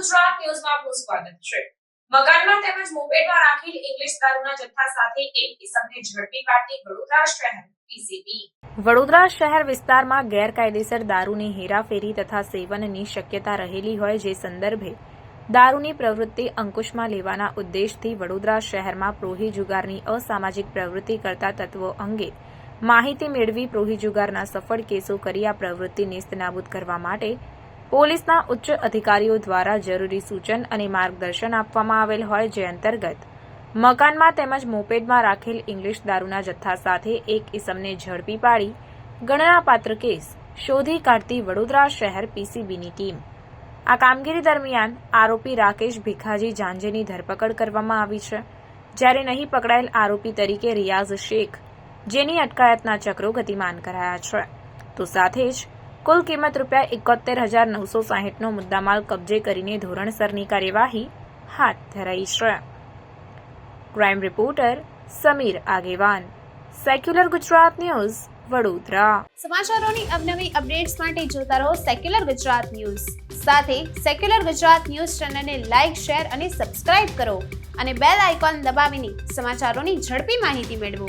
ગુજરાત ન્યૂઝમાં આપનું સ્વાગત છે। મકાનમાં તેમજ મોપેડમાં રાખેલ ઇંગ્લિશ દારૂના જથ્થા સાથે એક ઇસમને ઝડપી પાડતી વડોદરા શહેર પીસીબી। વડોદરા શહેર વિસ્તારમાં ગેરકાયદેસર દારૂની હેરાફેરી તથા સેવનની શક્યતા રહેલી હોય જે સંદર્ભે દારૂની પ્રવૃત્તિ અંકુશમાં લેવાના ઉદ્દેશથી વડોદરા શહેરમાં પ્રોહી જુગારની અસામાજિક પ્રવૃત્તિ કરતા તત્વો અંગે માહિતી મેળવી પ્રોહી જુગારના સફળ કેસો કરી આ પ્રવૃત્તિ નેસ્તનાબૂદ કરવા માટે પોલીસના ઉચ્ચ અધિકારીઓ દ્વારા જરૂરી સૂચન અને માર્ગદર્શન આપવામાં આવેલ હોય જે અંતર્ગત મકાનમાં તેમજ મોપેડમાં રાખેલ ઇંગ્લિશ દારૂના જથ્થા સાથે એક ઇસમને ઝડપી પાડી ગણનાપાત્ર કેસ શોધી કાઢતી વડોદરા શહેર પીસીબીની ટીમ। આ કામગીરી દરમિયાન આરોપી રાકેશ ભીખાજી જાંજેની ધરપકડ કરવામાં આવી છે, જ્યારે નહીં પકડાયેલ આરોપી તરીકે રિયાઝ શેખ જેની અટકાયતના ચક્રો ગતિમાન કરાયા છે, તો સાથે જ કુલ કિંમત ₹71,960નો મુદ્દામાલ કબજે કરીને ધોરણસરની કાર્યવાહી હાથ ધરાઈ છે। ક્રાઇમ રિપોર્ટર સમીર આગેવાન, સેક્યુલર ગુજરાત ન્યૂઝ, વડોદરા। સમાચારોની અવનવી અપડેટ્સ માટે જોતા રહો સેક્યુલર ગુજરાત ન્યૂઝ। સાથે સેક્યુલર ગુજરાત ન્યૂઝ ચેનલને લાઇક, શેર અને સબસ્ક્રાઇબ કરો અને બેલ આઇકોન દબાવીને સમાચારોની ઝડપી માહિતી મેળવો।